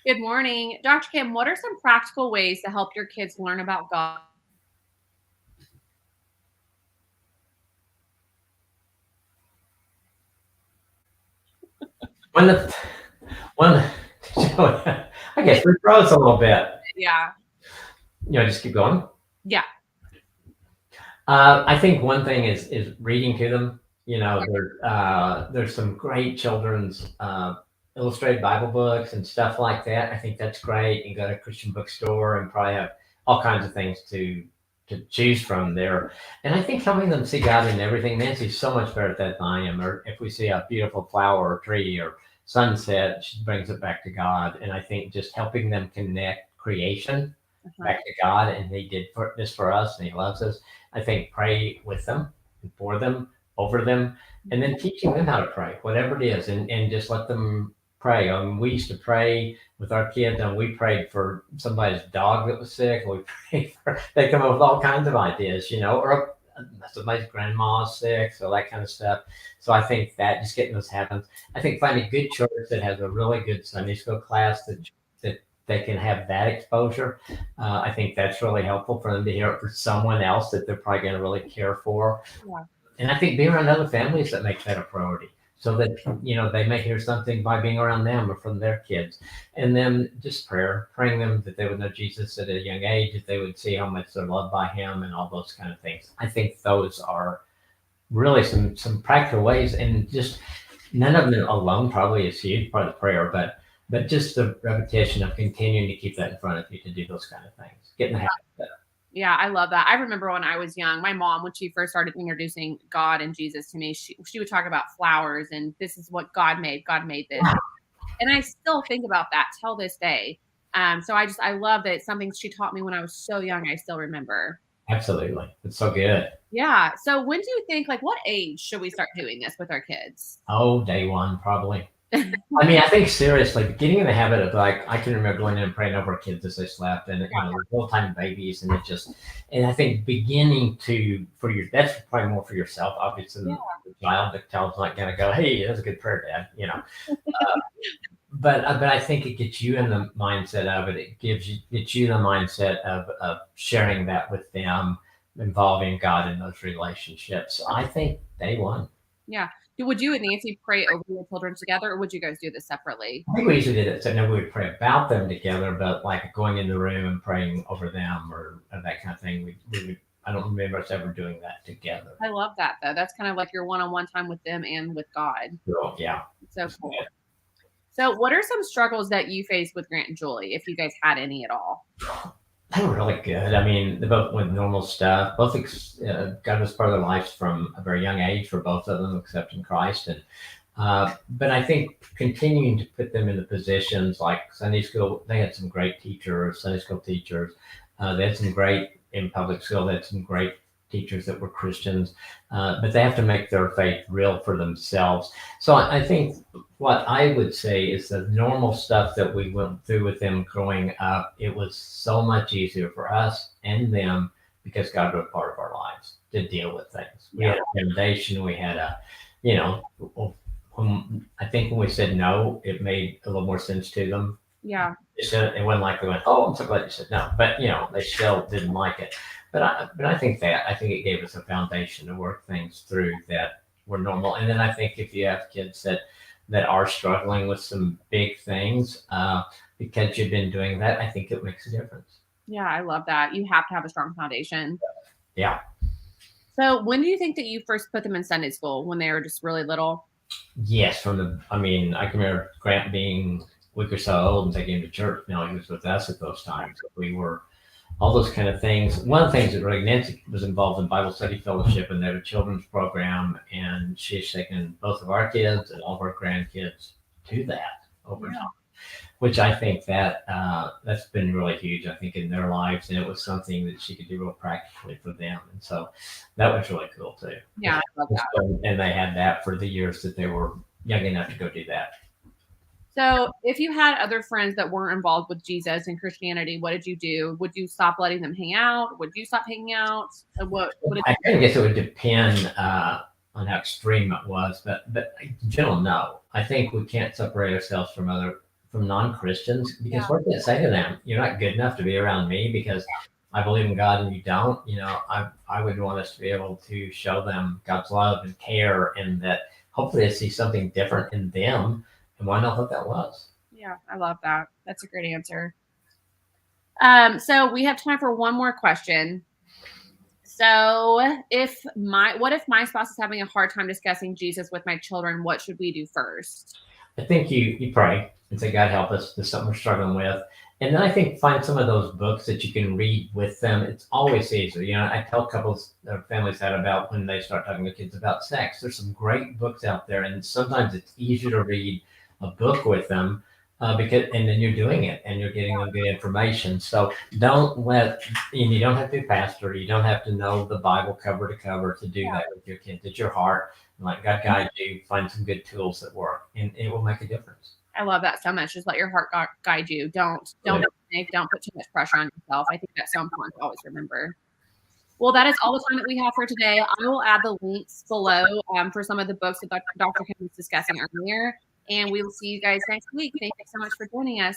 Good morning. Dr. Kim, what are some practical ways to help your kids learn about God? When the when I guess we froze a little bit. Yeah. Just keep going. Yeah. I think one thing is reading to them. There's some great children's illustrated Bible books and stuff like that. I think that's great. You go to a Christian bookstore and probably have all kinds of things to choose from there. And I think helping them see God in everything. Nancy's so much better at that than I am. Or if we see a beautiful flower or tree or sunset, she brings it back to God. And I think just helping them connect creation Uh-huh. back to God, and He did this for us, and He loves us. I think pray with them, and for them, over them, and then teaching them how to pray, whatever it is, and just let them pray. We used to pray with our kids, and we prayed for somebody's dog that was sick. We prayed for, they come up with all kinds of ideas, or somebody's grandma's sick, so that kind of stuff. So I think that just getting those habits. I think find a good church that has a really good Sunday school class that they can have that exposure. I think that's really helpful for them to hear it from someone else that they're probably going to really care for. Yeah. And I think being around other families that make that a priority. So that they may hear something by being around them or from their kids, and then just praying them that they would know Jesus at a young age, that they would see how much they're loved by Him, and all those kind of things. I think those are really some practical ways, and just none of them alone probably is huge part of the prayer, but just the repetition of continuing to keep that in front of you to do those kind of things, getting the habit of that. Yeah, I love that. I remember when I was young, my mom, when she first started introducing God and Jesus to me, she would talk about flowers and this is what God made. God made this. And I still think about that till this day. So I love that it's something she taught me when I was so young. I still remember. Absolutely, it's so good. Yeah. So when do you think, like, what age should we start doing this with our kids? Oh, day one probably. I mean, I think seriously, getting in the habit of, like, I can remember going in and praying over kids as they slept, and the whole time babies, and and I think beginning to for your that's probably more for yourself, obviously, Yeah. than the child. The child's not going to go, "Hey, that's a good prayer, Dad." But I think it gets you in the mindset of it. It gets you the mindset of sharing that with them, involving God in those relationships. So I think day one. Yeah. Would you and Nancy pray over your children together, or would you guys do this separately? I think we usually did it. So no, we would pray about them together, but like going in the room and praying over them or that kind of thing. We would. I don't remember us ever doing that together. I love that though. That's kind of like your one-on-one time with them and with God. So yeah, It's so cool. So, what are some struggles that you faced with Grant and Julie, if you guys had any at all? they were really good. I mean, they both went normal stuff. Both God was part of their lives from a very young age for both of them, accepting Christ, and but I think continuing to put them in the positions like Sunday school. They had some great teachers, Sunday school teachers. They had some great in public school. They had some great teachers that were Christians, but they have to make their faith real for themselves. So I think what I would say is the normal stuff that we went through with them growing up. It was so much easier for us and them because God was part of our lives to deal with things. We Yeah. had a foundation. We had a, you know, I think when we said no, it made a little more sense to them. Yeah. It wasn't like we went, "Oh, I'm so glad you said no," but they still didn't like it. But I think it gave us a foundation to work things through that were normal. And then I think if you have kids that are struggling with some big things, because you've been doing that, I think it makes a difference. Yeah, I love that. You have to have a strong foundation. Yeah. So, when do you think that you first put them in Sunday school when they were just really little? Yes, I mean, I can remember Grant being a week or so old and taking him to church. He was with us at those times. We were all those kind of things. One of the things that really Nancy was involved in Bible study fellowship, and they had a children's program, and she's taken both of our kids and all of our grandkids to that over Yeah. time, which I think that's been really huge. I think in their lives, and it was something that she could do real practically for them, and so that was really cool too. Yeah, I love that. And they had that for the years that they were young enough to go do that. So, if you had other friends that weren't involved with Jesus and Christianity, what did you do? Would you stop letting them hang out? Would you stop hanging out? What did I kind of guess it would depend on how extreme it was, but in general, no. I think we can't separate ourselves from other from non-Christians, because Yeah. what does it say to them? You're not good enough to be around me because I believe in God and you don't. I would want us to be able to show them God's love and care, and that hopefully they see something different in them and want to know what that was. Yeah, I love that. That's a great answer. So we have time for one more question. So what if my spouse is having a hard time discussing Jesus with my children? What should we do first? I think you pray and say, God help us. There's something we're struggling with. And then I think find some of those books that you can read with them. It's always easier. I tell couples or families that about when they start talking to kids about sex. There's some great books out there, and sometimes it's easier to read a book with them and then you're doing it and you're getting them good information. So and you don't have to be a pastor. You don't have to know the Bible cover to cover to do that with your kids. It's your heart. Like God guide you, find some good tools that work, and it will make a difference. I love that so much. Just let your heart guide you. Don't put too much pressure on yourself. I think that's so important to always remember. Well, that is all the time that we have for today. I will add the links below for some of the books that Dr. Kim was discussing earlier, and we will see you guys next week. Thank you so much for joining us.